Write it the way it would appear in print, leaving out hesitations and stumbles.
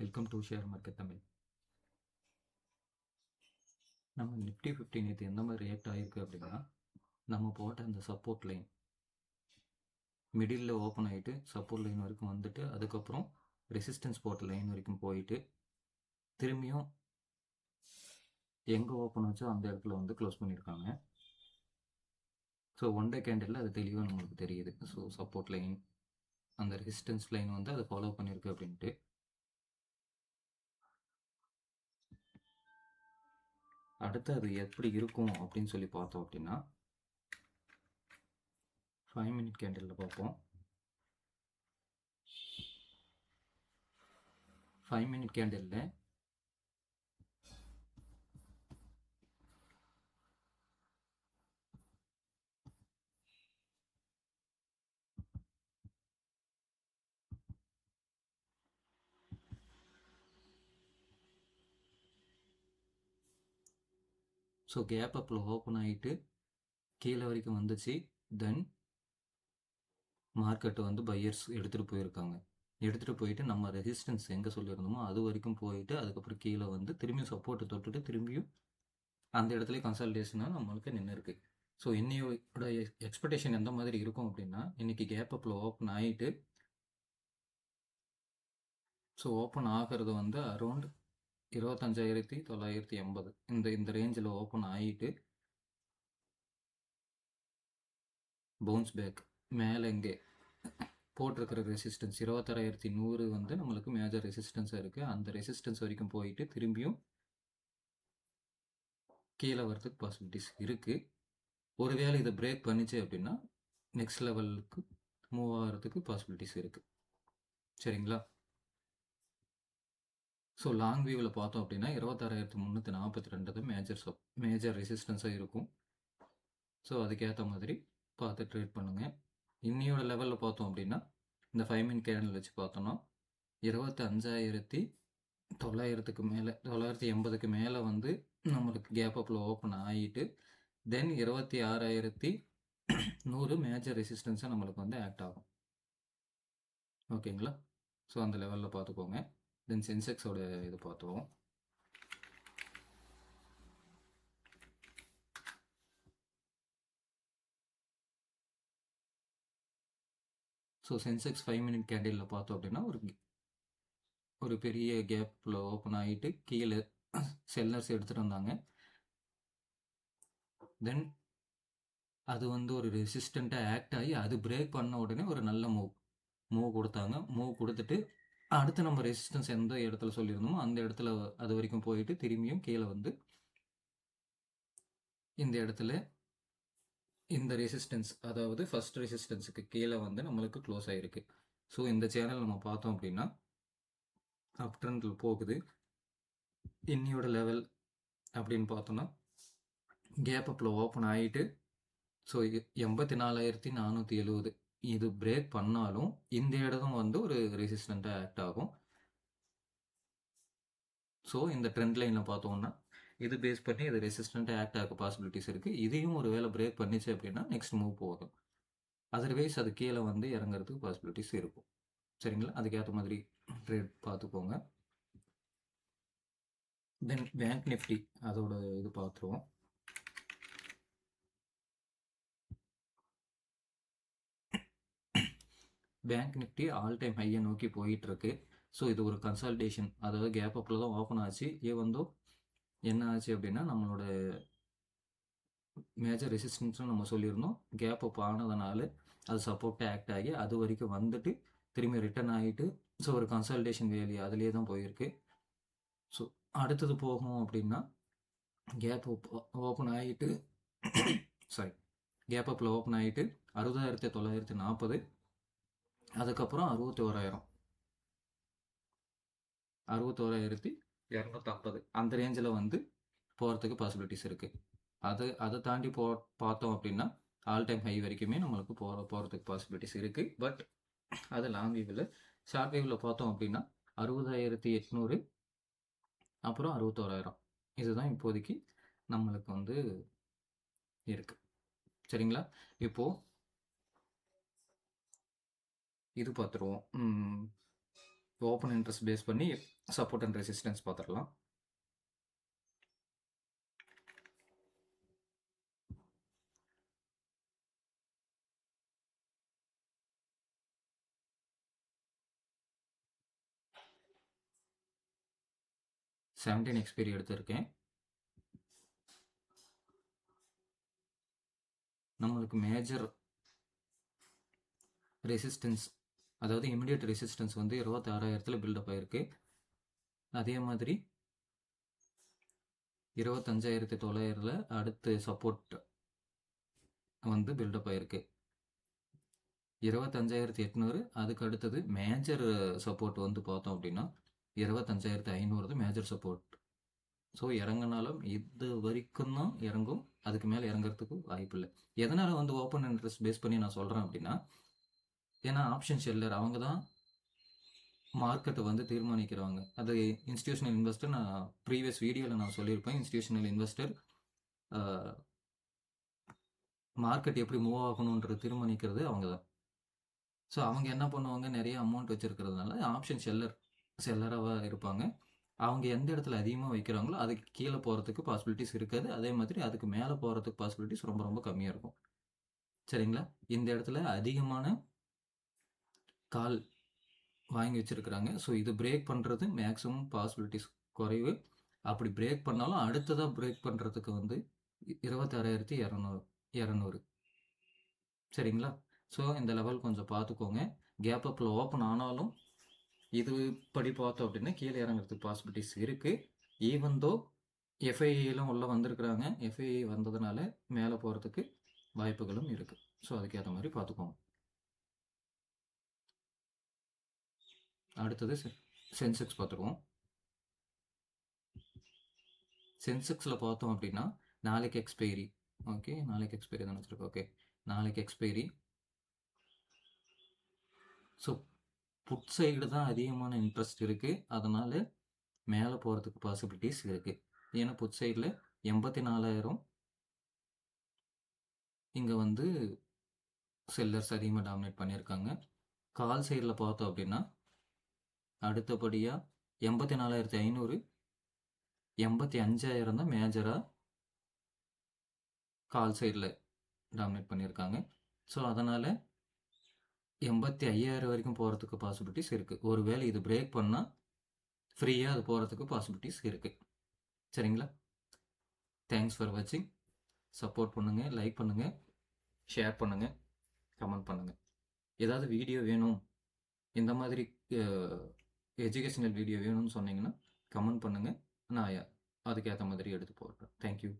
Welcome to share market Tamil. நம்ம Nifty 50 நேற்று எந்த மாதிரி ரியாக்ட் ஆகிருக்கு அப்படின்னா, நம்ம போட்ட அந்த சப்போர்ட் லைன் மிடில் ஓப்பன் ஆகிட்டு சப்போர்ட் லைன் வரைக்கும் வந்துட்டு, அதுக்கப்புறம் ரெசிஸ்டன்ஸ் போட்ட லைன் வரைக்கும் போயிட்டு திரும்பியும் எங்கே ஓப்பன் ஆச்சோ அந்த இடத்துல வந்து க்ளோஸ் பண்ணியிருக்காங்க. ஸோ ஒன் டே கேண்டில் அது தெளிவாக நம்மளுக்கு தெரியுது. ஸோ சப்போர்ட் லைன் அந்த ரெசிஸ்டன்ஸ் லைன் வந்து அதை ஃபாலோ பண்ணியிருக்கு அப்படின்ட்டு. அடுத்து அது எப்படி இருக்கும் அப்படின்னு சொல்லி பார்த்தோம் அப்படின்னா, 5 மினிட் கேண்டிலில் பார்ப்போம். 5 மினிட் கேண்டிலில் ஸோ கேப் அப்பில் ஓப்பன் ஆகிட்டு கீழே வரைக்கும் வந்துச்சு. தென் மார்க்கெட்டை வந்து பையர்ஸ் எடுத்துகிட்டு போயிருக்காங்க. எடுத்துகிட்டு போயிட்டு நம்ம ரெசிஸ்டன்ஸ் எங்கே சொல்லியிருந்தோமோ அது வரைக்கும் போயிட்டு அதுக்கப்புறம் கீழே வந்து திரும்பியும் சப்போர்ட்டை தொட்டுட்டு திரும்பியும் அந்த இடத்துல கன்சல்டேஷனாக நம்மளுக்கு நின்று இருக்கு. ஸோ இன்னையோட எக்ஸ்பெக்டேஷன் எந்த மாதிரி இருக்கும் அப்படின்னா, இன்னைக்கு கேப் அப்பில் ஓப்பன் ஆகிட்டு ஸோ ஓப்பன் ஆகிறது வந்து அரௌண்ட் 25,980 இந்த ரேஞ்சில் ஓப்பன் ஆகிட்டு பவுன்ஸ் பேக் மேலே இங்கே போட்டிருக்கிற ரெசிஸ்டன்ஸ் 26,100 வந்து நம்மளுக்கு மேஜர் ரெசிஸ்டன்ஸாக இருக்குது. அந்த ரெசிஸ்டன்ஸ் வரைக்கும் போயிட்டு திரும்பியும் கீழே வரதுக்கு பாசிபிலிட்டிஸ் இருக்குது. ஒருவேளை இதை பிரேக் பண்ணிச்சு அப்படின்னா நெக்ஸ்ட் லெவலுக்கு மூவ் ஆகிறதுக்கு பாசிபிலிட்டிஸ் இருக்குது. சரிங்களா? ஸோ லாங் வியூவில் பார்த்தோம் அப்படின்னா 26,342 மேஜர் ரெசிஸ்டன்ஸாக இருக்கும். ஸோ அதுக்கேற்ற மாதிரி பார்த்து ட்ரேட் பண்ணுங்கள். இன்னையோட லெவலில் பார்த்தோம் அப்படின்னா இந்த 5 மினிட் கேண்டில் வச்சு பார்த்தோன்னா 25,900க்கு மேலே 980க்கு மேலே வந்து நம்மளுக்கு கேப் அப்பில் ஓப்பன் ஆகிட்டு தென் 26,100 மேஜர் ரெசிஸ்டன்ஸாக நம்மளுக்கு வந்து ஆக்ட் ஆகும். ஓகேங்களா? ஸோ அந்த லெவலில் பார்த்துக்கோங்க. தென் சென்செக்ஸோட இது பார்த்துருவோம். ஸோ சென்செக்ஸ் 5 மினிட் கேண்டிலில் பார்த்தோம் அப்படின்னா ஒரு பெரிய கேப்பில் ஓப்பன் ஆகிட்டு கீழே செல்லர்ஸ் எடுத்துகிட்டு வந்தாங்க. தென் அது வந்து ஒரு ரெசிஸ்டண்ட்டாக ஆக்ட் ஆகி அது பிரேக் பண்ண உடனே ஒரு நல்ல மூவ் கொடுத்தாங்க. மூவ் கொடுத்துட்டு அடுத்து நம்ம ரெசிஸ்டன்ஸ் எந்த இடத்துல சொல்லியிருந்தோமோ அந்த இடத்துல அது வரைக்கும் போயிட்டு திரும்பியும் கீழே வந்து இந்த இடத்துல இந்த ரெசிஸ்டன்ஸ், அதாவது ஃபர்ஸ்ட் ரெசிஸ்டன்ஸுக்கு கீழே வந்து நம்மளுக்கு க்ளோஸ் ஆகிருக்கு. ஸோ இந்த சேனல் நம்ம பார்த்தோம் அப்படின்னா அப் ட்ரெண்டில் போகுது. இன்னியோட லெவல் அப்படின்னு பார்த்தோன்னா கேப் அப்பில் ஓப்பன் ஆகிட்டு ஸோ 84,470 இது பிரேக் பண்ணாலும் இந்த இடம் வந்து ஒரு ரெசிஸ்டண்ட்டாக ஆக்ட் ஆகும். ஸோ இந்த ட்ரெண்ட் லைனில் பார்த்தோம்னா இது பேஸ் பண்ணி இது ரெசிஸ்டண்ட்டாக ஆக்ட் ஆக பாசிபிலிட்டிஸ் இருக்குது. இதையும் ஒரு வேளை பிரேக் பண்ணிச்சு அப்படின்னா நெக்ஸ்ட் மூவ் போகும். அதர்வைஸ் அது கீழே வந்து இறங்குறதுக்கு பாசிபிலிட்டிஸ் இருக்கும். சரிங்களா? அதுக்கேற்ற மாதிரி ட்ரேட் பார்த்துக்கோங்க. தென் பேங்க் நிஃப்டி அதோட இது பார்த்துருவோம். பேங்க் நிஃப்டி ஆல் டைம் ஹையை நோக்கி போயிட்டு இருக்கு. ஸோ இது ஒரு கன்சல்டேஷன், அதாவது கேப் அப்பில் தான் ஓப்பன் ஆச்சு. வந்து என்ன ஆச்சு அப்படின்னா நம்மளோட மேஜர் ரெசிஸ்டன்ஸும் நம்ம சொல்லியிருந்தோம். கேப் அப் ஆனதுனால அது சப்போர்ட்டாக ஆக்ட் ஆகி அது வரைக்கும் வந்துட்டு திரும்பி ரிட்டர்ன் ஆகிட்டு ஸோ ஒரு கன்சல்டேஷன் வேலி அதிலே தான் போயிருக்கு. ஸோ அடுத்தது போகும் அப்படின்னா கேப் ஓப்பன் ஆகிட்டு சாரி கேப் அப்பில் ஓப்பன் ஆகிட்டு 60,940, அதுக்கப்புறம் 61,250 அந்த ரேஞ்சில் வந்து போகிறதுக்கு பாசிபிலிட்டிஸ் இருக்குது. அதை தாண்டி பார்த்தோம் அப்படின்னா ஆல் டைம் ஹை வரைக்குமே நம்மளுக்கு போகிறதுக்கு பாசிபிலிட்டிஸ் இருக்குது. பட் அது லாங் வியூவில். ஷார்ட் வியூவில் பார்த்தோம் அப்படின்னா 60,800 அப்புறம் 61,000 இதுதான் இப்போதைக்கு நம்மளுக்கு வந்து இருக்குது. சரிங்களா? இப்போது இது பார்த்துருவோம். ஓப்பன் இன்ட்ரெஸ்ட் பேஸ் பண்ணி சப்போர்ட் அண்ட் ரெசிஸ்டன்ஸ் பார்த்துடலாம். செவன்டீன் எக்ஸ்பைரி எடுத்திருக்கேன். நம்மளுக்கு மேஜர் ரெசிஸ்டன்ஸ், அதாவது இமிடியட் ரெசிஸ்டன்ஸ் வந்து 26,000 பில்டப் ஆயிருக்கு. அதே மாதிரி 25,900 அடுத்து சப்போர்ட் வந்து பில்டப் ஆயிருக்கு. 25,800 அதுக்கு அடுத்தது மேஜர் சப்போர்ட் வந்து பார்த்தோம் அப்படின்னா 25,500 மேஜர் சப்போர்ட். ஸோ இறங்கினாலும் இது வரைக்கும் தான் இறங்கும், அதுக்கு மேலே இறங்குறதுக்கு வாய்ப்பு இல்லை. எதனால் வந்து ஓப்பன் இன்ட்ரெஸ்ட் பேஸ் பண்ணி நான் சொல்கிறேன் அப்படின்னா, ஏன்னா ஆப்ஷன் ஷெல்லர் அவங்க தான் மார்க்கெட்டை வந்து தீர்மானிக்கிறாங்க. அது இன்ஸ்டிடியூஷனல் இன்வெஸ்டர், நான் ப்ரீவியஸ் வீடியோவில் நான் சொல்லியிருப்பேன், இன்ஸ்டிடியூஷனல் இன்வெஸ்டர் மார்க்கெட் எப்படி மூவ் ஆகணுன்றது தீர்மானிக்கிறது அவங்க தான். ஸோ அவங்க என்ன பண்ணுவாங்க, நிறைய அமௌண்ட் வச்சுருக்கிறதுனால ஆப்ஷன் செல்லராக இருப்பாங்க. அவங்க எந்த இடத்துல அதிகமாக வைக்கிறாங்களோ அதுக்கு கீழே போகிறதுக்கு பாசிபிலிட்டிஸ் இருக்காது. அதே மாதிரி அதுக்கு மேலே போகிறதுக்கு பாசிபிலிட்டிஸ் ரொம்ப ரொம்ப கம்மியாக இருக்கும். சரிங்களா? இந்த இடத்துல அதிகமான கால் வாங்கி வச்சுருக்கிறாங்க. ஸோ இது பிரேக் பண்ணுறது மேக்ஸிமம் பாசிபிலிட்டிஸ் குறைவு. அப்படி பிரேக் பண்ணாலும் அடுத்ததாக பிரேக் பண்ணுறதுக்கு வந்து 26,200. சரிங்களா? ஸோ இந்த லெவல் கொஞ்சம் பார்த்துக்கோங்க. கேப் அப்பில் ஓப்பன் ஆனாலும் இது படி பார்த்தோம் அப்படின்னா கீழே இறங்குறதுக்கு பாசிபிலிட்டிஸ் இருக்குது. ஈவன் தோ எஃப்ஐஏலாம் உள்ளே வந்திருக்கிறாங்க. எஃப்ஐஏ வந்ததுனால மேலே போகிறதுக்கு வாய்ப்புகளும் இருக்குது. ஸோ அதுக்கேற்ற மாதிரி பார்த்துக்கோங்க. அடுத்தது சென்செக்ஸ் பார்த்துக்குவோம். சென்செக்ஸில் பார்த்தோம் அப்படின்னா நாளைக்கு எக்ஸ்பைரி. ஓகே, நாளைக்கு எக்ஸ்பைரி தான் வச்சுருக்கோம். ஓகே, நாளைக்கு எக்ஸ்பைரி. ஸோ புட் சைடு தான் அதிகமான இன்ட்ரெஸ்ட் இருக்குது. அதனால் மேலே போகிறதுக்கு பாசிபிலிட்டிஸ் இருக்குது. ஏன்னா புட் சைடில் 84,000 இங்கே வந்து செல்லர்ஸ் அதிகமாக டாமினேட் பண்ணியிருக்காங்க. கால் சைடில் பார்த்தோம் அப்படின்னா அடுத்தபடியாக 84,500 85,000 தான் மேஜராக கால் சைடில் டாமினேட் பண்ணியிருக்காங்க. ஸோ அதனால் 85,000 வரைக்கும் போகிறதுக்கு பாசிபிலிட்டிஸ் இருக்குது. ஒருவேளை இது பிரேக் பண்ணால் ஃப்ரீயாக அது போகிறதுக்கு பாசிபிலிட்டிஸ் இருக்குது. சரிங்களா? தேங்க்ஸ் ஃபார் வாட்சிங். சப்போர்ட் பண்ணுங்கள், லைக் பண்ணுங்கள், ஷேர் பண்ணுங்கள், கமெண்ட் பண்ணுங்கள். ஏதாவது வீடியோ வேணும், இந்த மாதிரி எஜுகேஷனல் வீடியோ வேணும்னு சொன்னீங்கன்னா கமெண்ட் பண்ணுங்கள், நான் அதுக்கேற்ற மாதிரி எடுத்து போடுறேன். தேங்க்யூ.